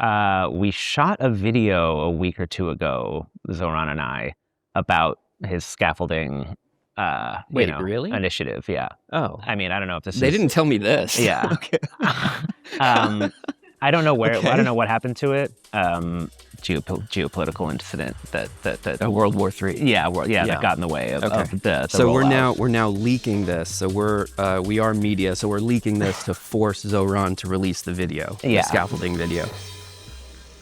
We shot a video a week or two ago, Zohran and I, about his scaffolding Really? initiative. Yeah. Oh. I mean, I don't know if They didn't tell me this. Yeah. Okay. I don't know where. Okay. I don't know what happened to it. Geopolitical incident that World War III. Yeah, that got in the way of the So rollout. we're now leaking this. So we are media. So we're leaking this to force Zohran to release the video, the scaffolding video.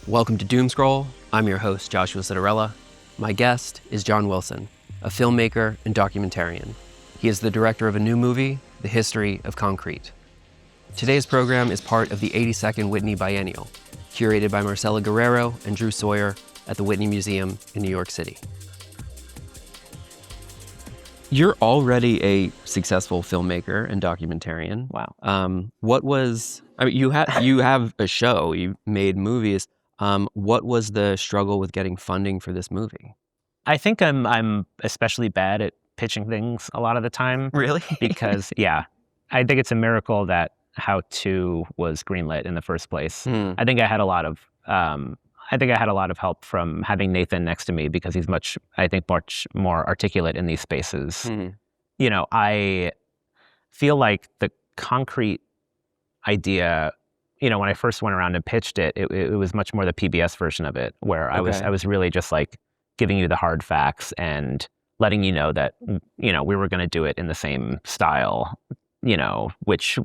Welcome to Doomscroll. I'm your host, Joshua Citarella. My guest is John Wilson, a filmmaker and documentarian. He is the director of a new movie, The History of Concrete. Today's program is part of the 82nd Whitney Biennial, curated by Marcela Guerrero and Drew Sawyer at the Whitney Museum in New York City. You're already a successful filmmaker and documentarian. Wow. You have a show, you made movies. What was the struggle with getting funding for this movie? I think I'm especially bad at pitching things a lot of the time. Really? Because I think it's a miracle that How To was greenlit in the first place. I think I had a lot of help from having Nathan next to me because he's much more articulate in these spaces. You know, I feel like the concrete idea, you know, when I first went around and pitched it, it was much more the PBS version of it, where I was really just like giving you the hard facts and letting you know that, you know, we were going to do it in the same style, you know, which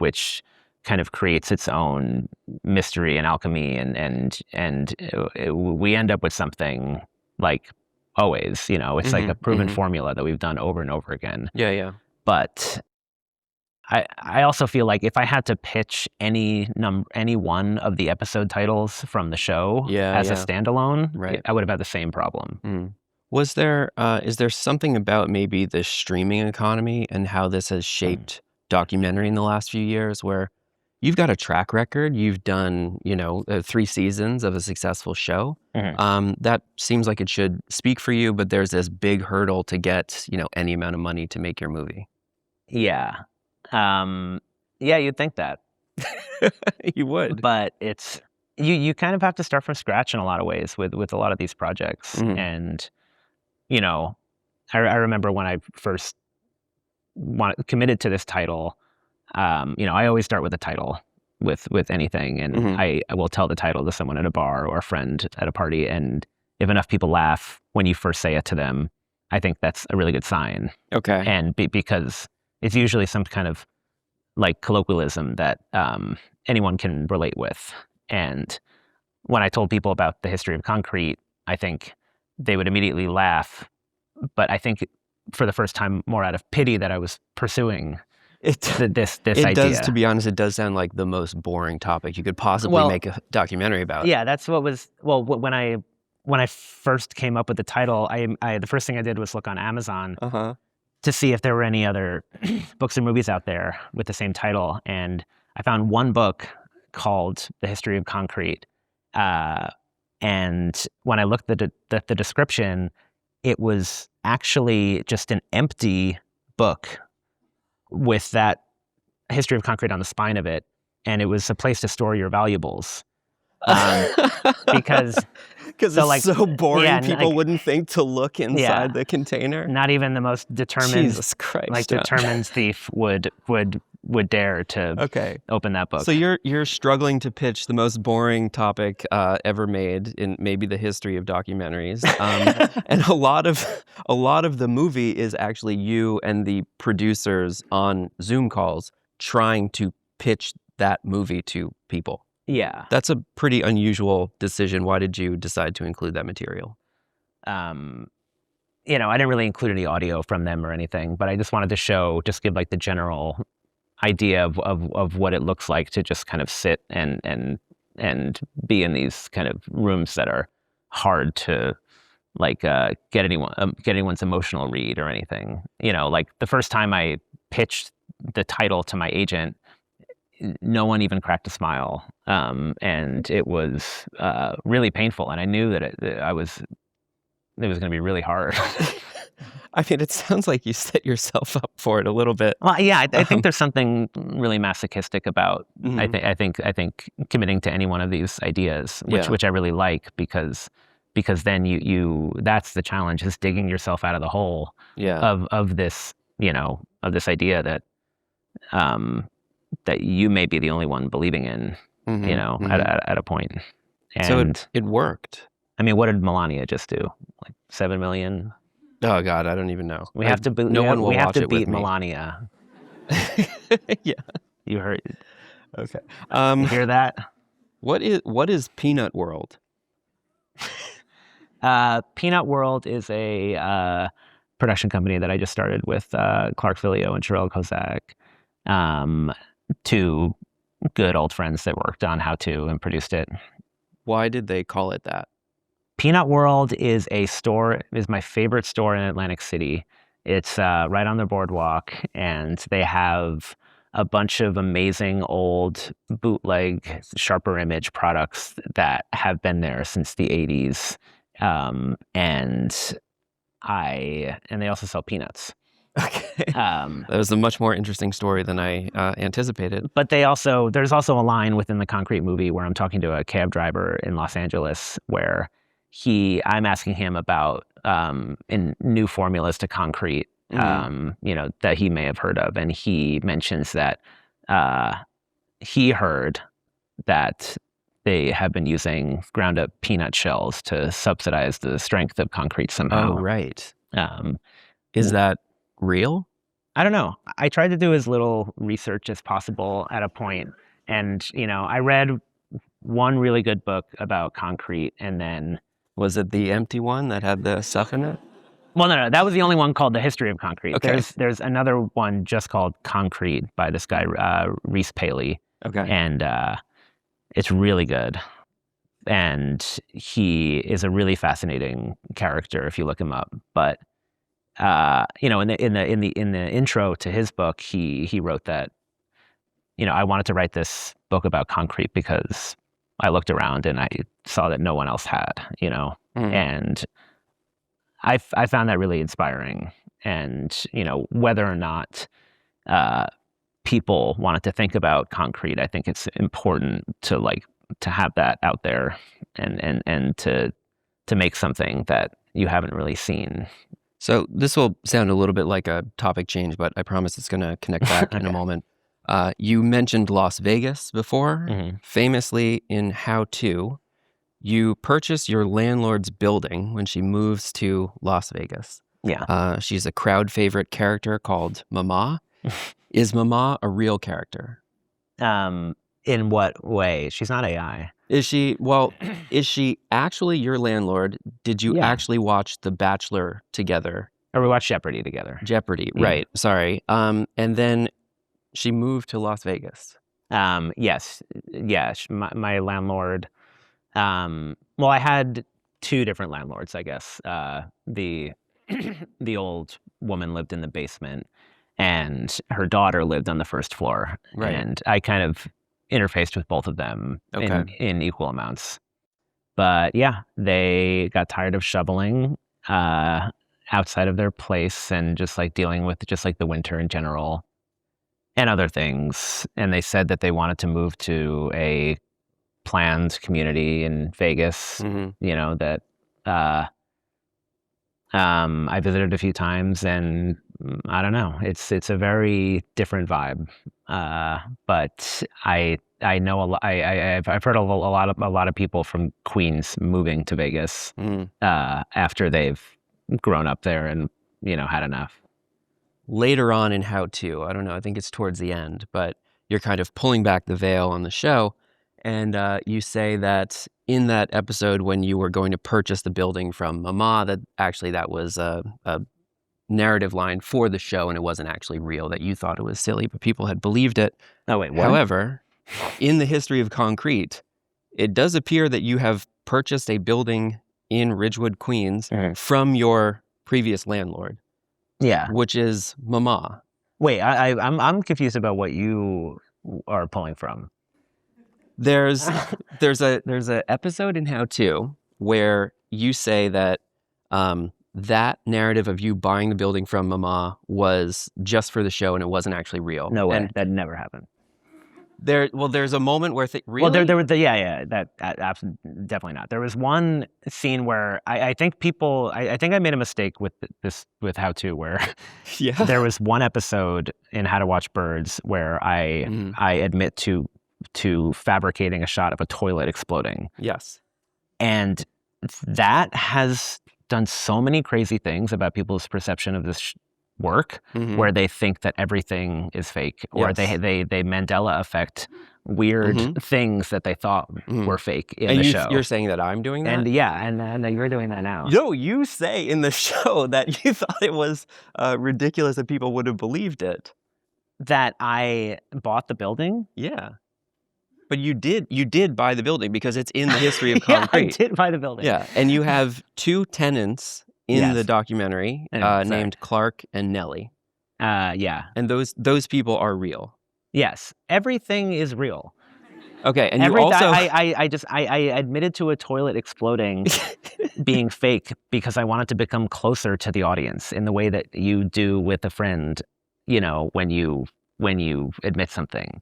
kind of creates its own mystery and alchemy, and we end up with something like always, you know, it's like a proven formula that we've done over and over again. Yeah. But I also feel like if I had to pitch any one of the episode titles from the show as a standalone, right, I would have had the same problem. Is there something about maybe the streaming economy and how this has shaped documentary in the last few years, where you've got a track record, you've done, 3 seasons of a successful show. That seems like it should speak for you, but there's this big hurdle to get, any amount of money to make your movie. Yeah. You'd think that. You would. But it's, you kind of have to start from scratch in a lot of ways with a lot of these projects. And, I remember when I first committed to this title, I always start with a title with anything, and I will tell the title to someone at a bar or a friend at a party, and if enough people laugh when you first say it to them, I think that's a really good sign. Okay. And because it's usually some kind of like colloquialism that anyone can relate with. And when I told people about The History of Concrete, I think they would immediately laugh, but I think for the first time more out of pity that I was pursuing this idea. Does, to be honest, it does sound like the most boring topic you could possibly make a documentary about. Yeah, that's what was, when I first came up with the title, I the first thing I did was look on Amazon to see if there were any other books or movies out there with the same title. And I found one book called The History of Concrete. And when I looked at the description, it was actually just an empty book with that History of Concrete on the spine of it, and it was a place to store your valuables. Because it's so boring, people wouldn't think to look inside the container. Not even the most determined, determined thief would dare to open that book. So you're struggling to pitch the most boring topic ever made in maybe the history of documentaries, and a lot of the movie is actually you and the producers on Zoom calls trying to pitch that movie to people. Yeah, that's a pretty unusual decision. Why did you decide to include that material? I didn't really include any audio from them or anything, but I just wanted to give like the general idea of what it looks like to just kind of sit and be in these kind of rooms that are hard to get anyone's emotional read or anything. Like the first time I pitched the title to my agent, no one even cracked a smile, and it was really painful. And I knew that it was going to be really hard. I mean, it sounds like you set yourself up for it a little bit. Well, yeah, I think there's something really masochistic about. Mhm. I think committing to any one of these ideas, which I really like, because then you that's the challenge, is digging yourself out of the hole of this, of this idea that that you may be the only one believing in, at a point. And so it worked. I mean, what did Melania just do? Like 7 million? Oh God, I don't even know. We have to. We have to beat Melania. Yeah. You heard? Okay. You hear that? What is Peanut World? Peanut World is a production company that I just started with Clark Filio and Citarella Kozak, two good old friends that worked on How To and produced it. Why did they call it that? Peanut World is my favorite store in Atlantic City. It's right on the boardwalk, and they have a bunch of amazing old bootleg Sharper Image products that have been there since the 80s. And they also sell peanuts. Okay. That was a much more interesting story than I anticipated. But there's also a line within the Concrete movie where I'm talking to a cab driver in Los Angeles where I'm asking him about in new formulas to concrete, that he may have heard of, and he mentions that he heard that they have been using ground up peanut shells to subsidize the strength of concrete somehow. Oh, right. Is that real? I don't know. I tried to do as little research as possible at a point, and I read one really good book about concrete, and then was it the empty one that had the stuff in it? Well, no, that was the only one called The History of Concrete. Okay. There's another one just called Concrete by this guy Reese Paley. Okay. And it's really good. And he is a really fascinating character if you look him up. But in the intro to his book, he wrote that I wanted to write this book about concrete because I looked around and I saw that no one else had, and I found that really inspiring. And whether or not people wanted to think about concrete, I think it's important to have that out there and to make something that you haven't really seen. So this will sound a little bit like a topic change, but I promise it's going to connect back in a moment. You mentioned Las Vegas before. Mm-hmm. Famously in How To, you purchase your landlord's building when she moves to Las Vegas. Yeah. She's a crowd favorite character called Mama. Is Mama a real character? In what way? She's not AI. Is she actually your landlord? Did you actually watch The Bachelor together? Or we watched Jeopardy together. Jeopardy, right. Sorry. And then she moved to Las Vegas. Yes. Yeah. My landlord. Well, I had two different landlords, I guess. The old woman lived in the basement, and her daughter lived on the first floor. Right. And I kind of interfaced with both of them in equal amounts. But yeah, they got tired of shoveling outside of their place and just dealing with the winter in general and other things. And they said that they wanted to move to a planned community in Vegas, that I visited a few times, and I don't know, it's a very different vibe. But I know a lot. I've heard a lot of people from Queens moving to Vegas after they've grown up there and had enough. Later on in How To, I don't know, I think it's towards the end, but you're kind of pulling back the veil on the show, and you say that in that episode when you were going to purchase the building from Mama, that was a narrative line for the show, and it wasn't actually real, that you thought it was silly, but people had believed it. Oh, wait, what? However, in The History of Concrete, it does appear that you have purchased a building in Ridgewood, Queens from your previous landlord. Yeah. Which is Mama. Wait, I'm confused about what you are pulling from. There's a episode in How To where you say that that narrative of you buying the building from Mama was just for the show and it wasn't actually real. No way. And that never happened. There's a moment where really? Well, there was that absolutely, definitely not. There was one scene where I think I think I made a mistake with How To, where there was one episode in How to Watch Birds where I admit to fabricating a shot of a toilet exploding. Yes. And that has done so many crazy things about people's perception of this work, where they think that everything is fake, or they Mandela effect weird things that they thought were fake in the show. You're saying that I'm doing that? And and you're doing that now. No, you say in the show that you thought it was ridiculous that people would have believed it. That I bought the building? Yeah. But you did buy the building because it's in the history of concrete. Yeah, I did buy the building. Yeah, and you have two tenants in the documentary named Clark and Nellie. Yeah. And those people are real. Yes, everything is real. Okay, and you also... I admitted to a toilet exploding being fake because I wanted to become closer to the audience in the way that you do with a friend, when you admit something,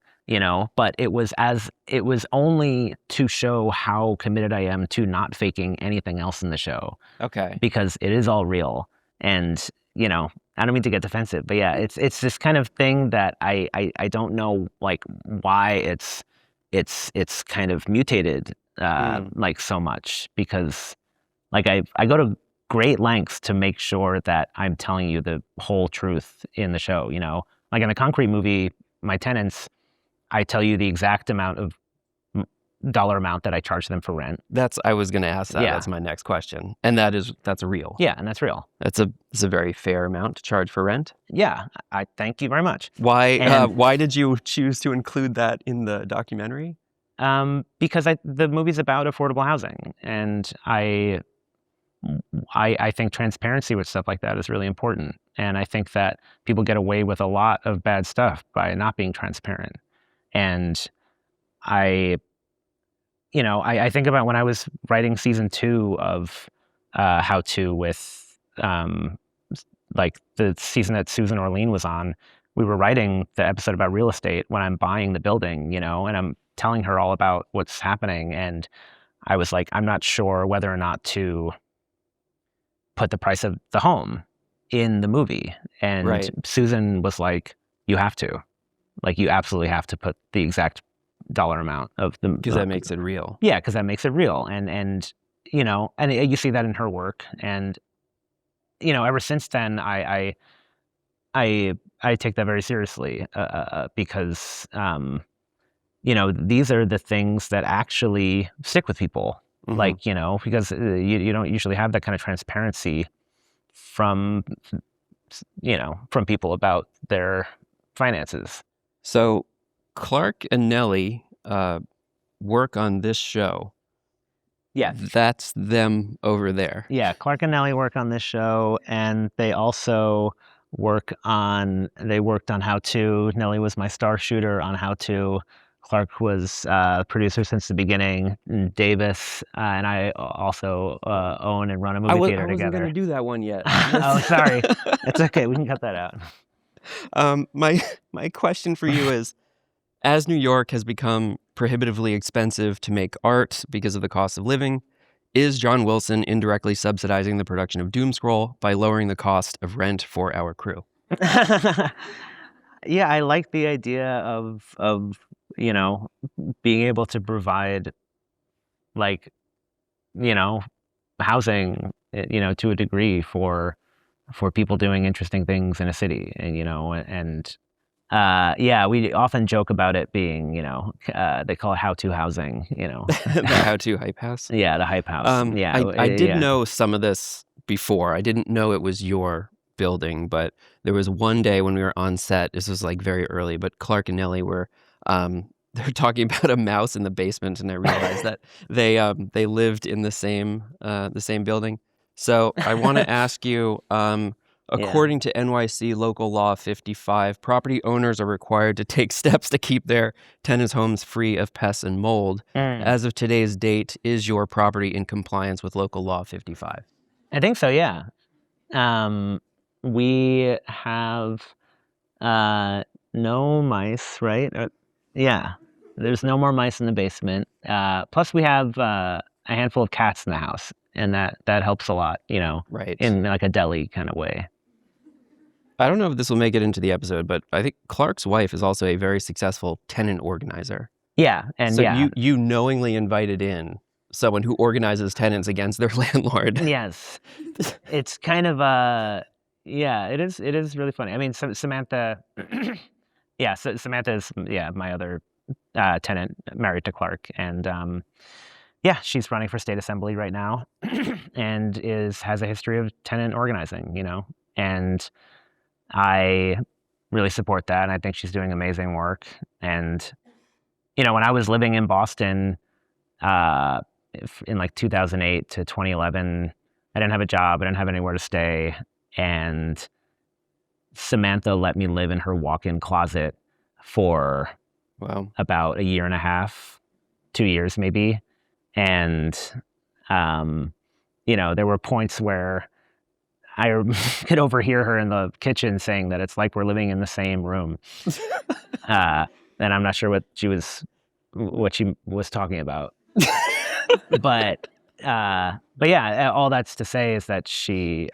But it was only to show how committed I am to not faking anything else in the show. Okay. Because it is all real, and I don't mean to get defensive, but yeah, it's this kind of thing that I don't know like why it's kind of mutated like so much, because like I go to great lengths to make sure that I'm telling you the whole truth in the show, Like in the concrete movie, my tenants, I tell you the exact dollar amount that I charge them for rent. I was going to ask that. Yeah. That's my next question. And that's real. Yeah, and that's real. It's a very fair amount to charge for rent. Yeah, I thank you very much. Why did you choose to include that in the documentary? Because the movie's about affordable housing, and I think transparency with stuff like that is really important. And I think that people get away with a lot of bad stuff by not being transparent. And I think about when I was writing season 2 of How To, with like the season that Susan Orlean was on. We were writing the episode about real estate when I'm buying the building, and I'm telling her all about what's happening. And I was like, I'm not sure whether or not to put the price of the home in the movie. And Susan was like, you have to. Like, you absolutely have to put the exact dollar amount of the... Because that makes it real. Yeah, because that makes it real. And you see that in her work. And, ever since then, I take that very seriously because, these are the things that actually stick with people. Mm-hmm. Like, because you don't usually have that kind of transparency from people about their finances. So Clark and Nellie work on this show. Yeah. That's them over there. Yeah, Clark and Nellie work on this show, and they also worked on How To. Nellie was my star shooter on How To. Clark was producer since the beginning. Davis and I also own and run a movie theater together. I wasn't going to do that one yet. Oh, sorry. It's okay. We can cut that out. My question for you is, as New York has become prohibitively expensive to make art because of the cost of living, is John Wilson indirectly subsidizing the production of Doomscroll by lowering the cost of rent for our crew? Yeah, I like the idea of being able to provide, housing, to a degree for people doing interesting things in a city, and we often joke about it being, they call it How To housing, The How To hype house. Yeah, the hype house. I did know some of this before. I didn't know it was your building, but there was one day when we were on set. This was very early, but Clark and Nellie were they're talking about a mouse in the basement, and I realized that they lived in the same building. So I want to ask you, according to NYC Local Law 55, property owners are required to take steps to keep their tenants' homes free of pests and mold. As of today's date, is your property in compliance with Local Law 55? I think so, yeah. We have no mice, right? Yeah, there's no more mice in the basement. Plus, we have a handful of cats in the house, and that helps a lot, Right. in like a deli kind of way. I don't know if this will make it into the episode, but I think Clark's wife is also a very successful tenant organizer. Yeah, and so you knowingly invited in someone who organizes tenants against their landlord. Yes, it's kind of yeah, it is really funny. I mean, Samantha, yeah, so Samantha is my other tenant married to Clark, and yeah, she's running for state assembly right now, and has a history of tenant organizing, and I really support that, and I think she's doing amazing work. And when I was living in Boston, in like 2008 to 2011, I didn't have a job, I didn't have anywhere to stay, and Samantha let me live in her walk-in closet for about a year and a half, 2 years maybe. And there were points where I could overhear her in the kitchen saying that it's like we're living in the same room. And I'm not sure what she was talking about. But yeah, all that's to say is that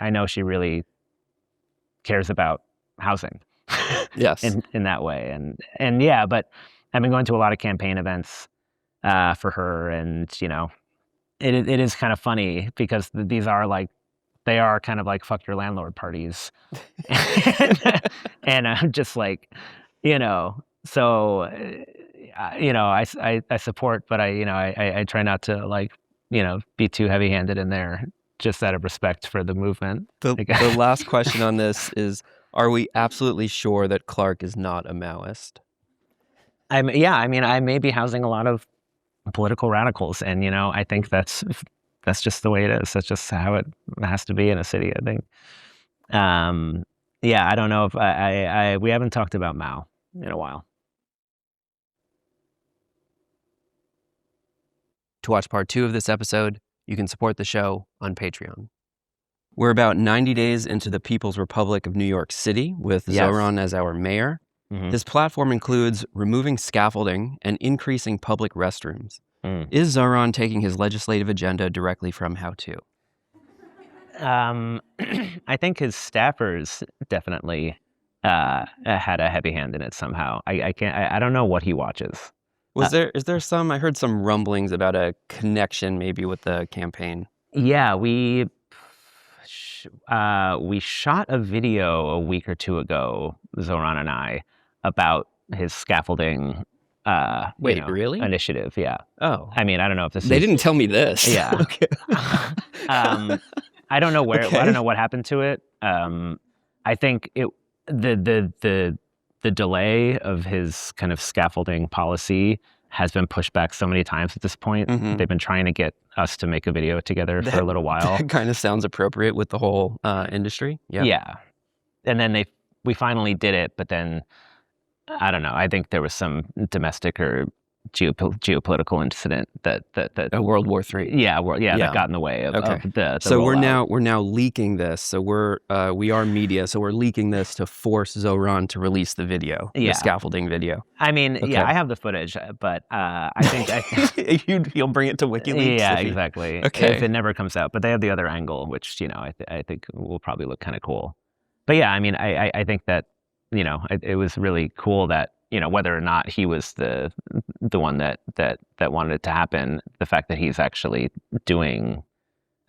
I know she really cares about housing. Yes. in that way. And yeah, but I've been going to a lot of campaign events for her, and it is kind of funny because they are kind of like fuck your landlord parties. And I'm just like, so I support, but I try not to be too heavy-handed in there, just out of respect for the movement. The last question on this is, are we absolutely sure that Clark is not a Maoist? I may be housing a lot of political radicals, and I think that's just the way it is. That's just how it has to be in a city, I think. Yeah, I don't know if we haven't talked about Mao in a while. To watch part 2 of this episode, you can support the show on Patreon. We're about 90 days into the People's Republic of New York City with Zohran as our mayor. Mm-hmm. This platform includes removing scaffolding and increasing public restrooms. Is Zohran taking his legislative agenda directly from How To? I think his staffers definitely had a heavy hand in it somehow. I don't know what he watches. Is there some? I heard some rumblings about a connection maybe with the campaign. Yeah, we shot a video a week or two ago, Zohran and I, about his scaffolding. Really? Initiative, yeah. Oh, I mean, I don't know if this. They didn't tell me this. Yeah. Okay. I don't know where. Okay. I don't know what happened to it. I think the delay of his kind of scaffolding policy has been pushed back so many times at this point. Mm-hmm. They've been trying to get us to make a video together for a little while. That kind of sounds appropriate with the whole industry. Yeah. Yeah. And then we finally did it, but then I don't know. I think there was some domestic or geopolitical incident that World War III. Yeah, that got in the way of the So rollout. we're now leaking this. So we are media. So we're leaking this to force Zohran to release the video, the scaffolding video. I mean, yeah, I have the footage, but I think you'll bring it to WikiLeaks. Yeah, exactly. Okay, if it never comes out. But they have the other angle, which I think will probably look kind of cool. But yeah, I mean, I think that it was really cool that. Whether or not he was the one that wanted it to happen, the fact that he's actually doing,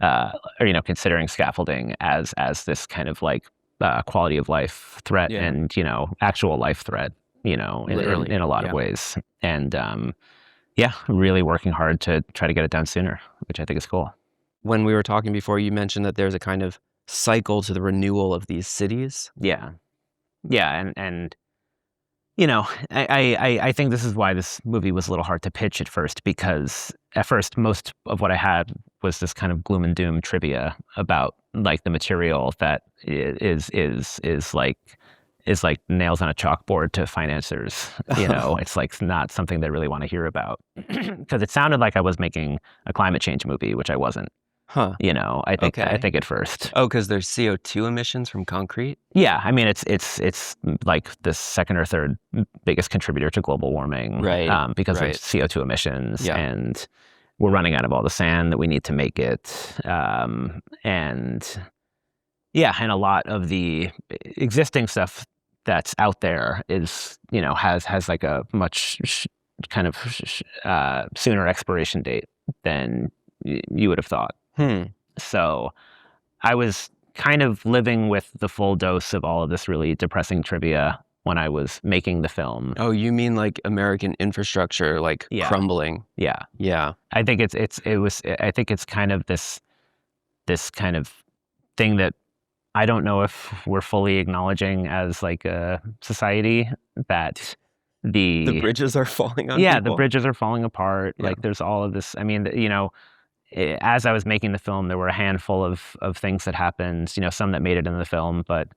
or considering scaffolding as this kind of like quality of life threat and actual life threat, in a lot of ways, and really working hard to try to get it done sooner, which I think is cool. When we were talking before, you mentioned that there's a kind of cycle to the renewal of these cities. Yeah, and. I think this is why this movie was a little hard to pitch at first, because at first most of what I had was this kind of gloom and doom trivia about like the material that is like nails on a chalkboard to financiers. It's like not something they really want to hear about, because it sounded like I was making a climate change movie, which I wasn't. Huh. I think at first. Oh, because there's CO2 emissions from concrete? Yeah, I mean it's like the second or third biggest contributor to global warming, Right. because right. of CO2 emissions, Yeah. and we're running out of all the sand that we need to make it, and a lot of the existing stuff that's out there is has like a much sooner expiration date than you would have thought. So I was kind of living with the full dose of all of this really depressing trivia when I was making the film. Oh, you mean like American infrastructure, like crumbling? Yeah. Yeah. I think I think it's kind of this kind of thing that I don't know if we're fully acknowledging as like a society, that the bridges are falling on the people. bridges are falling apart. Yeah. Like there's all of this. I mean, as I was making the film, there were a handful of things that happened. Some that made it in the film, but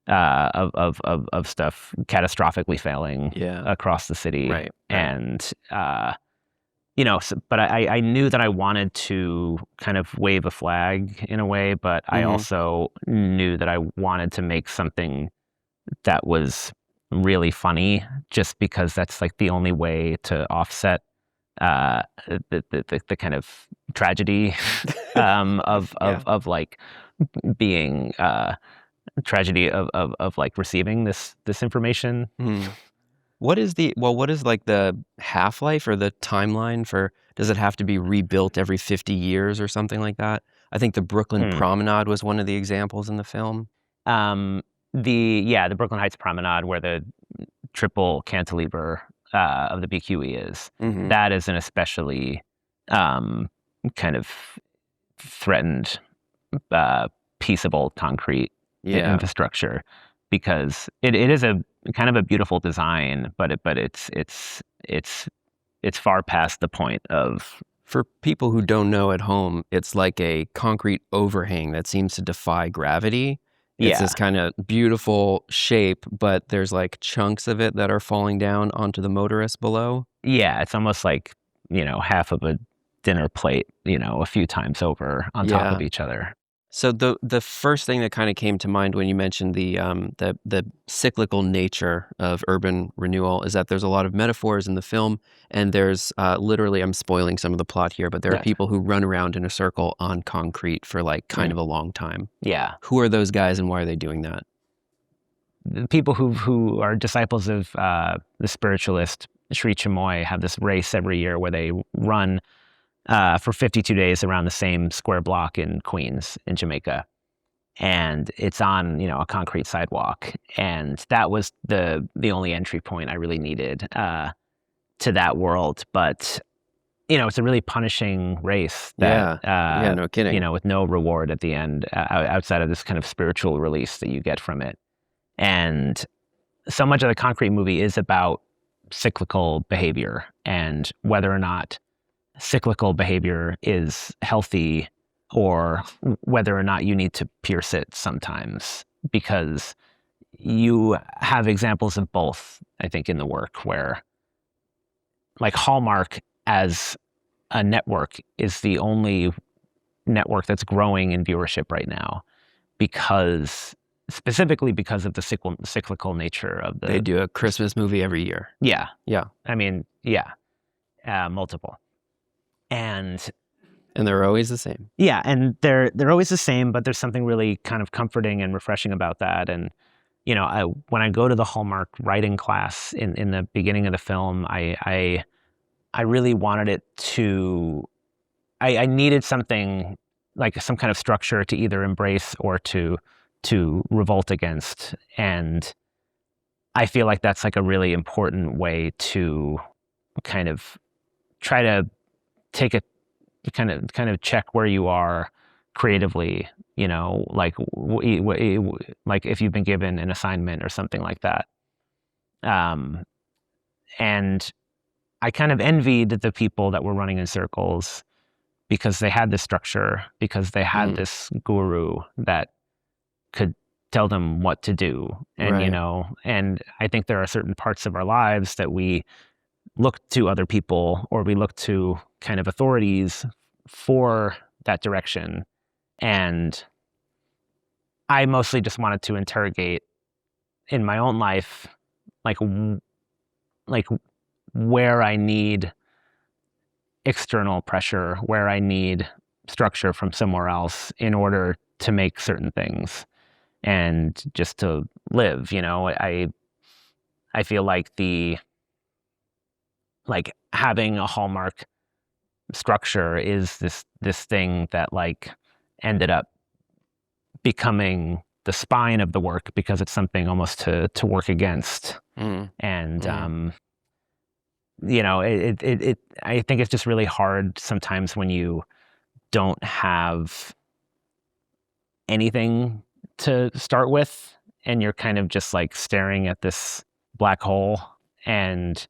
of stuff catastrophically failing across the city. Right. And but I knew that I wanted to kind of wave a flag in a way, but I also knew that I wanted to make something that was really funny, just because that's like the only way to offset the kind of tragedy of like being tragedy of like receiving this information. What is like the half-life or the timeline for, does it have to be rebuilt every 50 years or something like that? I think the Brooklyn Promenade was one of the examples in the film. The Brooklyn Heights Promenade, where the triple cantilever of the BQE is, that is an especially kind of threatened piece of old concrete infrastructure, because it is a kind of a beautiful design, but it's far past the point of. For people who don't know at home, it's like a concrete overhang that seems to defy gravity. It's this kind of beautiful shape, but there's like chunks of it that are falling down onto the motorists below. Yeah, it's almost like, half of a dinner plate, a few times over on top of each other. So the first thing that kind of came to mind when you mentioned the cyclical nature of urban renewal is that there's a lot of metaphors in the film, and there's literally, I'm spoiling some of the plot here, but there are people who run around in a circle on concrete for like kind of a long time. Yeah. Who are those guys, and why are they doing that? The people who are disciples of the spiritualist Sri Chinmoy have this race every year where they run for 52 days around the same square block in Queens, in Jamaica. And it's on, a concrete sidewalk. And that was the only entry point I really needed to that world. But, it's a really punishing race that, no kidding. With no reward at the end, outside of this kind of spiritual release that you get from it. And so much of the concrete movie is about cyclical behavior, and whether or not cyclical behavior is healthy, or whether or not you need to pierce it sometimes, because you have examples of both, I think, in the work, where like Hallmark as a network is the only network that's growing in viewership right now, specifically because of the cyclical nature of the. They do a Christmas movie every year. Yeah. Yeah. I mean, multiple. And they're always the same. Yeah, and they're always the same, but there's something really kind of comforting and refreshing about that. And when I go to the Hallmark writing class in the beginning of the film, I really wanted it to. I needed something like some kind of structure to either embrace or to revolt against, and I feel like that's like a really important way to kind of try to take a kind of check where you are creatively, like if you've been given an assignment or something like that. And I kind of envied the people that were running in circles, because they had this structure, because they had this guru that could tell them what to do. And, and I think there are certain parts of our lives that we look to other people, or we look to kind of authorities for that direction. And I mostly just wanted to interrogate in my own life, like where I need external pressure, where I need structure from somewhere else in order to make certain things and just to live. I feel like having a hallmark structure is this thing that like ended up becoming the spine of the work because it's something almost to work against. And I think it's just really hard sometimes when you don't have anything to start with and you're kind of just like staring at this black hole. And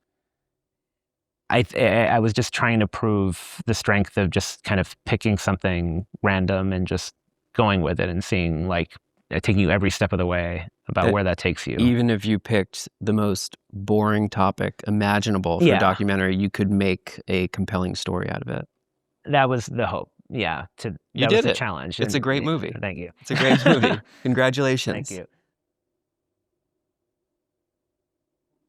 I was just trying to prove the strength of just kind of picking something random and just going with it and seeing like taking you every step of the way about where that takes you. Even if you picked the most boring topic imaginable for a documentary, you could make a compelling story out of it. That was the hope. Yeah. That was the challenge. It's a great movie. Thank you. It's a great movie. Congratulations. Thank you.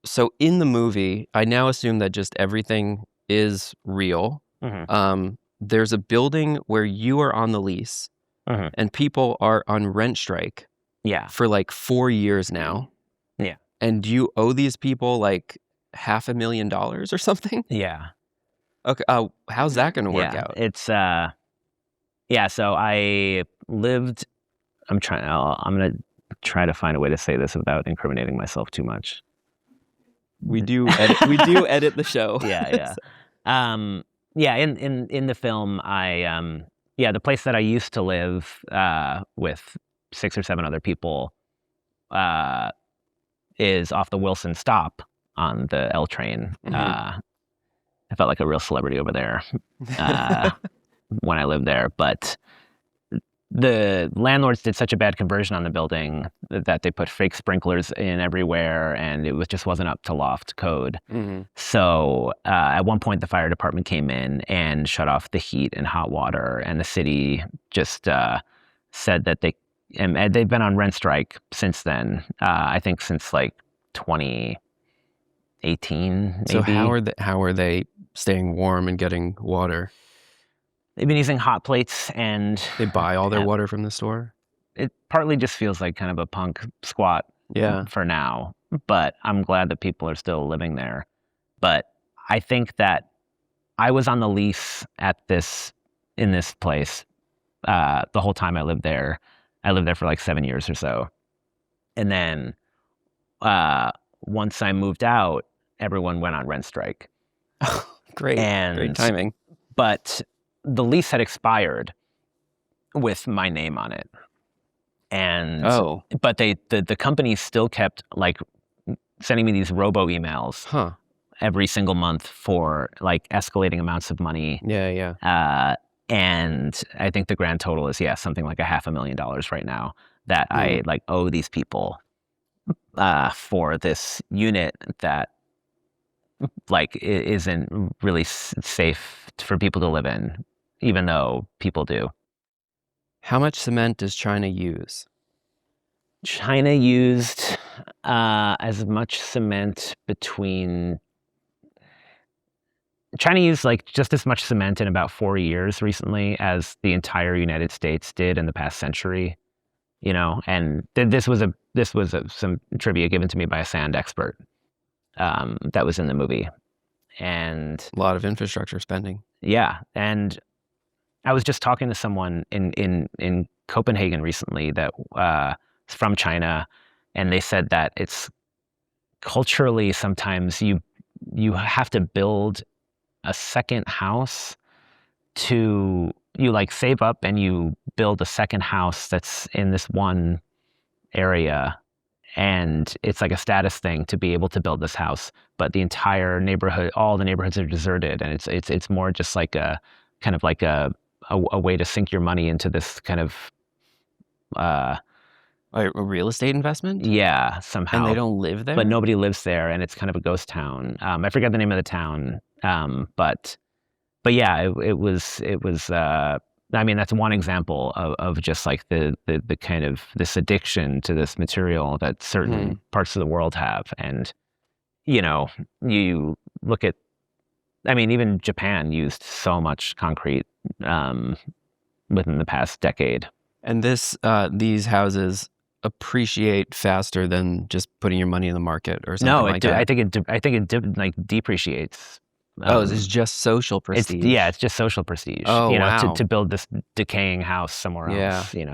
So in the movie, I now assume that just everything is real. There's a building where you are on the lease and people are on rent strike for like 4 years now. Yeah. And you owe these people like $500,000 or something? Yeah. Okay. How's that going to work out? It's, so I lived, I'm going to try to find a way to say this without incriminating myself too much. We do edit the show. Yeah. In the film, the place that I used to live with 6 or 7 other people is off the Wilson stop on the L train. I felt like a real celebrity over there when I lived there, but the landlords did such a bad conversion on the building that they put fake sprinklers in everywhere, and it just wasn't up to loft code. So at one point, the fire department came in and shut off the heat and hot water, and the city just said that they've been on rent strike since then. I think since like 2018, maybe. So how are they staying warm and getting water? They've been using hot plates, and they buy all their water from the store. It partly just feels like kind of a punk squat for now, but I'm glad that people are still living there. But I think that I was on the lease in this place the whole time I lived there. I lived there for like 7 years or so. And then once I moved out, everyone went on rent strike. Great timing. But the lease had expired with my name on it. And but the company still kept like sending me these robo emails every single month for like escalating amounts of money. And I think the grand total is something like $500,000 right now that I like owe these people for this unit that like isn't really safe for people to live in, even though people do. How much cement does China use? China used as much cement China used like just as much cement in about 4 years recently as the entire United States did in the past century. And this was some trivia given to me by a sand expert that was in the movie. And a lot of infrastructure spending. Yeah. And I was just talking to someone in Copenhagen recently that is from China, and they said that it's culturally sometimes you have to build a second house you like save up and you build a second house that's in this one area. And it's like a status thing to be able to build this house, but the entire neighborhood, all the neighborhoods are deserted, and it's more just like a kind of like a way to sink your money into this kind of a real estate investment. Yeah, somehow. And they don't live there, but nobody lives there, and it's kind of a ghost town. I forget the name of the town, but yeah, it was I mean, that's one example of just like the kind of this addiction to this material that certain parts of the world have. And, you look at, I mean, even Japan used so much concrete within the past decade. And these houses appreciate faster than just putting your money in the market or something like that. I think it like depreciates. It's just social prestige. It's just social prestige. Oh, wow. To build this decaying house somewhere else. They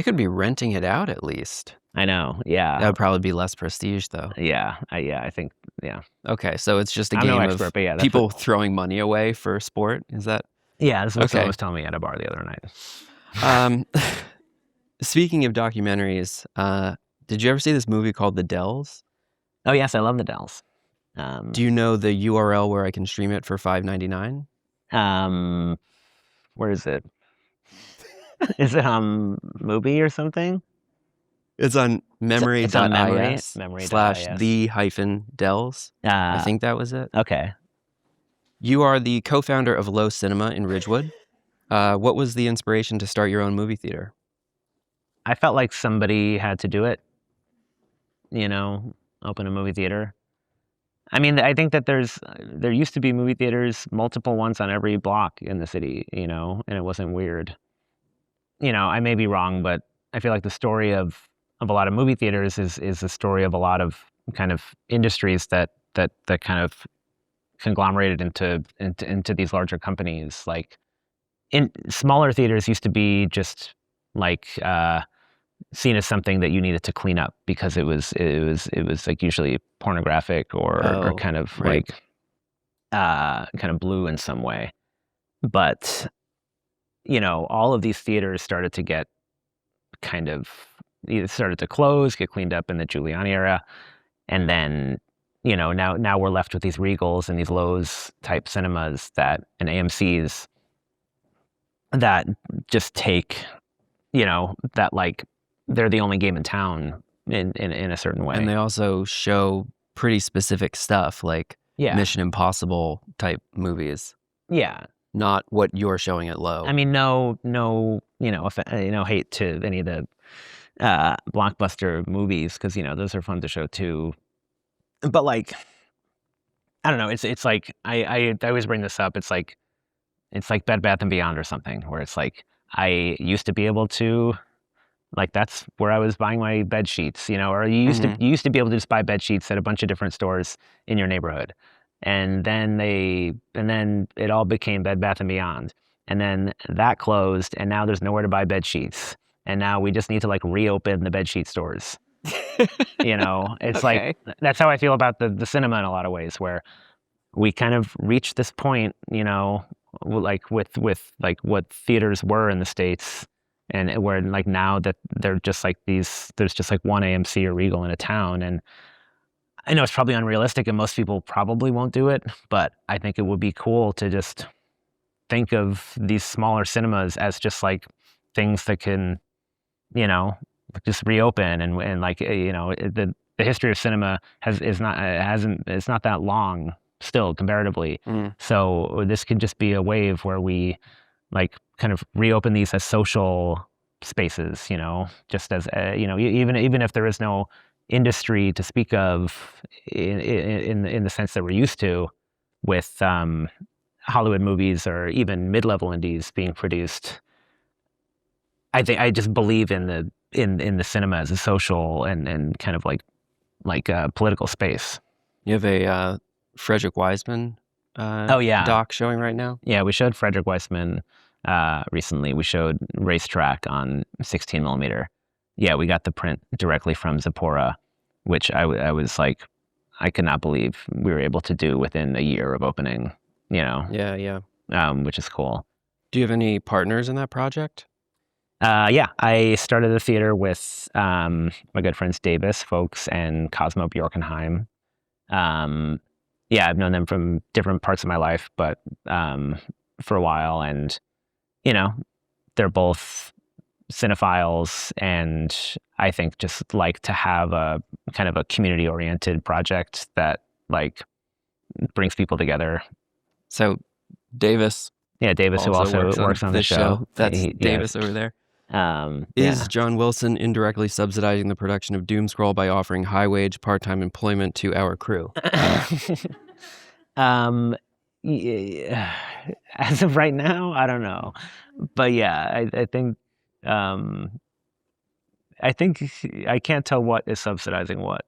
could be renting it out at least. I know. Yeah. That would probably be less prestige, though. Yeah. I think. Yeah. Okay, so it's just a I'm game no of expert, but people throwing money away for sport. Is that? Yeah, that's what someone was telling me at a bar the other night. Speaking of documentaries, did you ever see this movie called The Dells? Oh yes, I love The Dells. Do you know the URL where I can stream it for $5.99? Where is it? Is it on Mubi or something? It's on memory.is /the-dells. I think that was it. Okay. You are the co-founder of Low Cinema in Ridgewood. What was the inspiration to start your own movie theater? I felt like somebody had to do it, open a movie theater. I mean, I think that there used to be movie theaters, multiple ones on every block in the city, and it wasn't weird. I may be wrong, but I feel like the story of a lot of movie theaters is the story of a lot of kind of industries that kind of conglomerated into these larger companies. Like in smaller theaters used to be just like seen as something that you needed to clean up because it was like usually pornographic or kind of like kind of blue in some way. But all of these theaters started to get kind of either started to close, get cleaned up in the Giuliani era, and then now we're left with these Regals and these Lowe's type cinemas and AMCs that just take that like they're the only game in town in a certain way. And they also show pretty specific stuff like Mission Impossible type movies. Yeah. Not what you're showing at Low. I mean, no hate to any of the blockbuster movies because those are fun to show too. But like, I don't know. It's like I always bring this up. It's like Bed Bath & Beyond or something where it's like I used to be able to, like that's where I was buying my bed sheets, or you used to be able to just buy bed sheets at a bunch of different stores in your neighborhood. And then it all became Bed Bath & Beyond. And then that closed, and now there's nowhere to buy bed sheets. And now we just need to like reopen the bed sheet stores. It's like, that's how I feel about the cinema in a lot of ways, where we kind of reached this point, like with like what theaters were in the States, and where like now that they're just like there's just like one AMC or Regal in a town. And I know it's probably unrealistic and most people probably won't do it, but I think it would be cool to just think of these smaller cinemas as just like things that can, just reopen and like, the history of cinema it's not that long still comparatively. So this could just be a wave where we like kind of reopen these as social spaces, just as, even if there is no industry to speak of in the sense that we're used to with Hollywood movies or even mid-level indies being produced. I just believe in the cinema as a social and kind of like a political space. You have a Frederick Wiseman doc showing right now? Yeah, we showed Frederick Wiseman recently. We showed Racetrack on 16 millimeter. Yeah, we got the print directly from Zipporah, which I was like, I could not believe we were able to do within a year of opening, Yeah. Which is cool. Do you have any partners in that project? Yeah, I started the theater with my good friends Davis Folks and Cosmo Bjorkenheim. Yeah, I've known them from different parts of my life, but for a while, and they're both cinephiles, and I think just like to have a kind of a community-oriented project that like brings people together. So Davis Yeah, Davis, who also works on the show. That's Davis over there. Is John Wilson indirectly subsidizing the production of Doomscroll by offering high-wage, part-time employment to our crew? As of right now, I don't know, but yeah, I think I can't tell what is subsidizing what.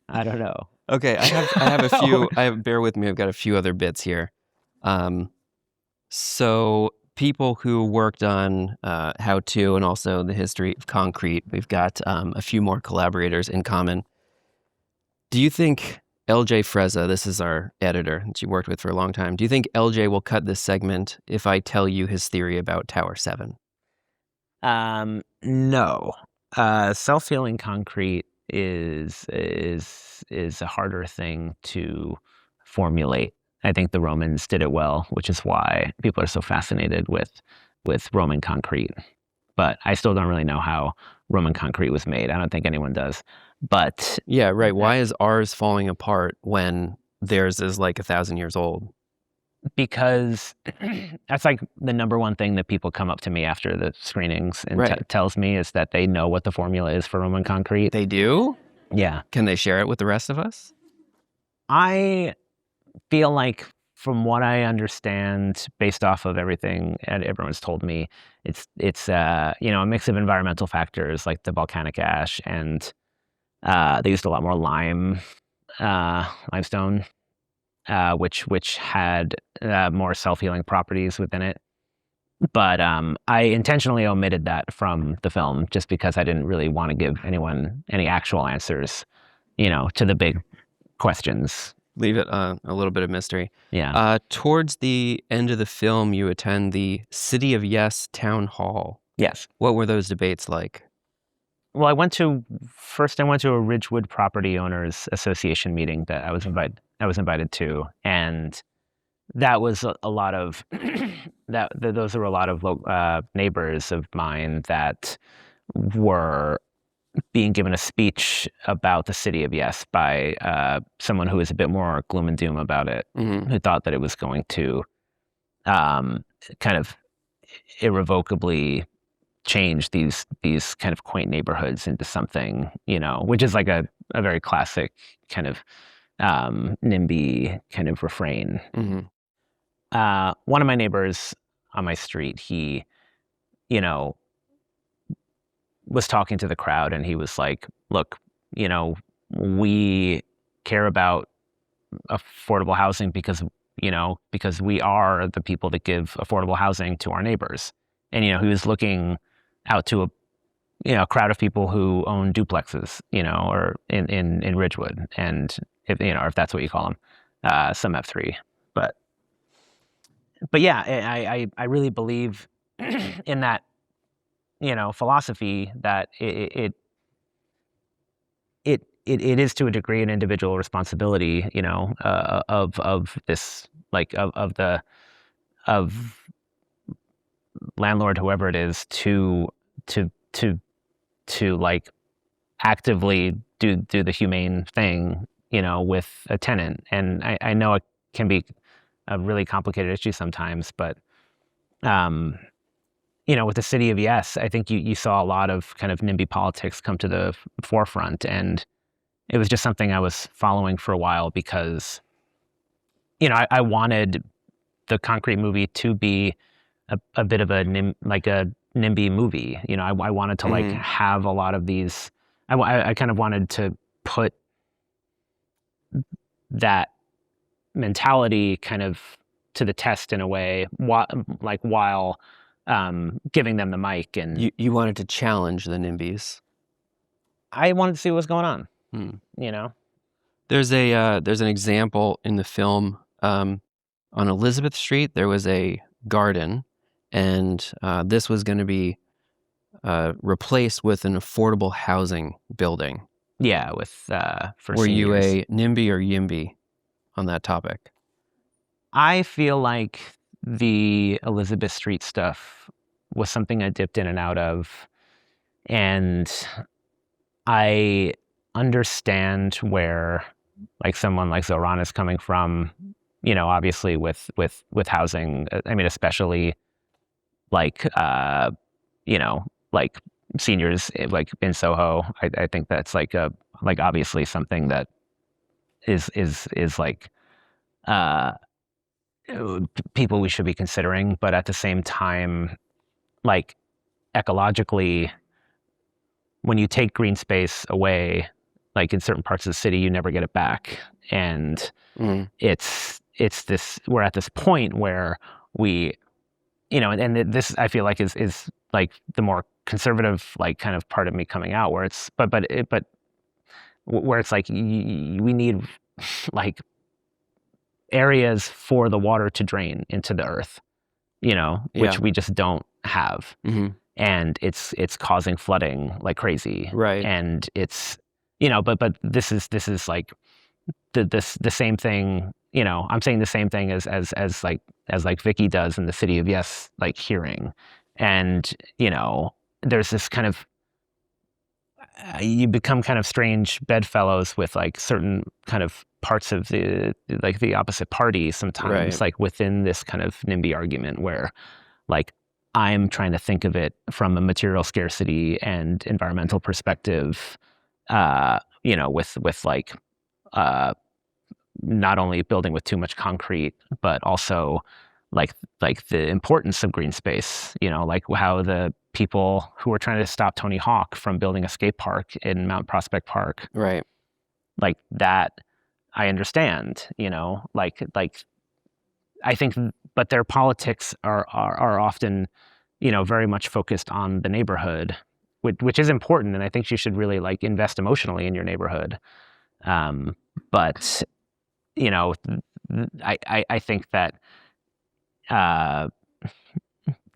I don't know. Okay, I have a few. Bear with me. I've got a few other bits here. So people who worked on How To and also the history of concrete, we've got a few more collaborators in common. Do you think LJ Frezza, this is our editor that you worked with for a long time, do you think LJ will cut this segment if I tell you his theory about Tower 7? No. Self-healing concrete is a harder thing to formulate. I think the Romans did it well, which is why people are so fascinated with Roman concrete. But I still don't really know how Roman concrete was made. I don't think anyone does. But yeah, right. Why is ours falling apart when theirs is like 1,000 years old? Because that's like the number one thing that people come up to me after the screenings and tells me is that they know what the formula is for Roman concrete. They do? Yeah. Can they share it with the rest of us? I feel like, from what I understand, based off of everything everyone's told me, it's a mix of environmental factors like the volcanic ash, and they used a lot more limestone, which had more self-healing properties within it. But I intentionally omitted that from the film just because I didn't really want to give anyone any actual answers, to the big questions. Leave it a little bit of mystery. Yeah. Towards the end of the film, you attend the City of Yes town hall. Yes. What were those debates like? Well, I went to a Ridgewood Property Owners Association meeting that I was invited to, and that was a lot of those are a lot of neighbors of mine that were being given a speech about the City of Yes by someone who was a bit more gloom and doom about it, who thought that it was going to kind of irrevocably change these kind of quaint neighborhoods into something, which is like a very classic kind of NIMBY kind of refrain. One of my neighbors on my street, he, was talking to the crowd, and he was like, look, we care about affordable housing because we are the people that give affordable housing to our neighbors. And, he was looking out to a crowd of people who own duplexes, or in Ridgewood. And if that's what you call them, some have 3, but yeah, I really believe in that, philosophy that it is to a degree an individual responsibility, of this, like of landlord, whoever it is, to like actively do the humane thing, with a tenant. And I know it can be a really complicated issue sometimes, but with the City of Yes, I think you saw a lot of kind of NIMBY politics come to the forefront, and it was just something I was following for a while because, I wanted the concrete movie to be a bit of a NIMBY movie. I wanted to like have a lot of these. I kind of wanted to put that mentality kind of to the test in a way, while giving them the mic. And you wanted to challenge the NIMBYs. I wanted to see what was going on. There's an example in the film on Elizabeth Street. There was a garden, and this was going to be replaced with an affordable housing building. Yeah, with for Were seniors. You a NIMBY or YIMBY on that topic? I feel like the Elizabeth Street stuff was something I dipped in and out of, and I understand where like someone like Zohran is coming from obviously with housing, I mean, especially like, like seniors, like in Soho, I think that's like obviously something that is like, people we should be considering, but at the same time, like ecologically, when you take green space away, like in certain parts of the city, you never get it back. And it's this, we're at this point where we, and this I feel like is like the more conservative, like kind of part of me coming out, where it's, but where it's like, we need like areas for the water to drain into the earth, which we just don't have. And it's causing flooding like crazy. Right. And it's, but this is like the same thing, I'm saying the same thing as like Vicky does in the City of Yes, like hearing. And, there's this kind of, you become kind of strange bedfellows with like certain kind of parts of the opposite party sometimes, like within this kind of NIMBY argument where like I'm trying to think of it from a material scarcity and environmental perspective, with like, not only building with too much concrete, but also like the importance of green space, like how the people who were trying to stop Tony Hawk from building a skate park in Mount Prospect Park, like that, I understand, like I think, but their politics are often, very much focused on the neighborhood, which is important, and I think you should really like invest emotionally in your neighborhood. But I think that, I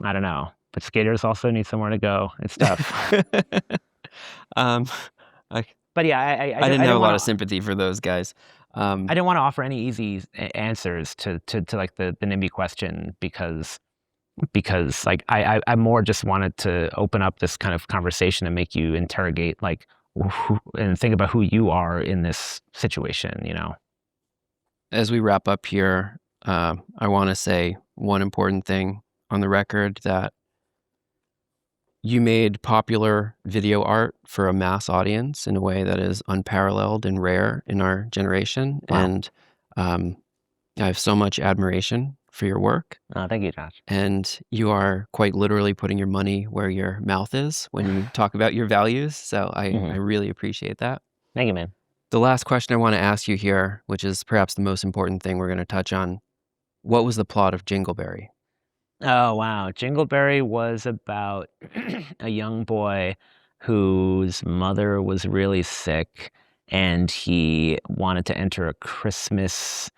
don't know, but skaters also need somewhere to go. It's tough. But yeah, I didn't have a lot of sympathy for those guys. I didn't want to offer any easy answers to like the NIMBY question because like I more just wanted to open up this kind of conversation and make you interrogate like and think about who you are in this situation, As we wrap up here, I want to say one important thing on the record, that you made popular video art for a mass audience in a way that is unparalleled and rare in our generation. Wow. And I have so much admiration for your work. Oh, thank you, Josh. And you are quite literally putting your money where your mouth is when you talk about your values. So I really appreciate that. Thank you, man. The last question I want to ask you here, which is perhaps the most important thing we're going to touch on, what was the plot of Jingleberry? Oh, wow. Jingleberry was about a young boy whose mother was really sick, and he wanted to enter a Christmas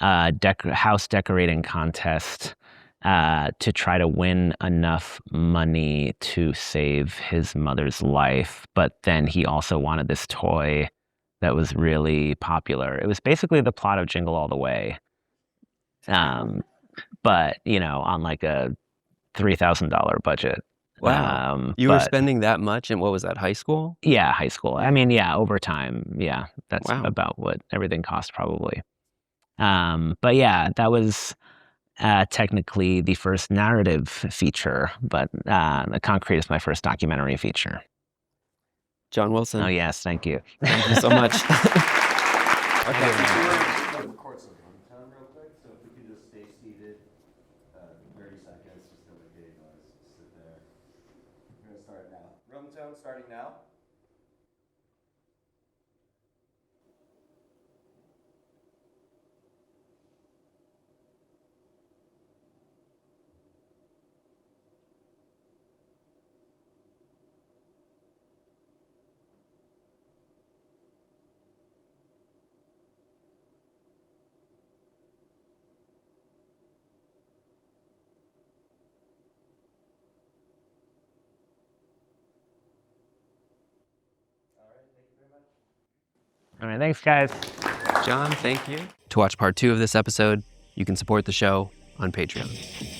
house decorating contest to try to win enough money to save his mother's life. But then he also wanted this toy that was really popular. It was basically the plot of Jingle All the Way. But, on like a $3,000 budget. Wow. You were spending that much in, what was that, high school? Yeah, high school. I mean, yeah, over time. Yeah, that's about what everything cost probably. But yeah, that was technically the first narrative feature, but The Concrete is my first documentary feature. John Wilson. Oh, yes, thank you. Thank you so much. Okay. Starting now. All right, thanks, guys. John, thank you. To watch part 2 of this episode, you can support the show on Patreon.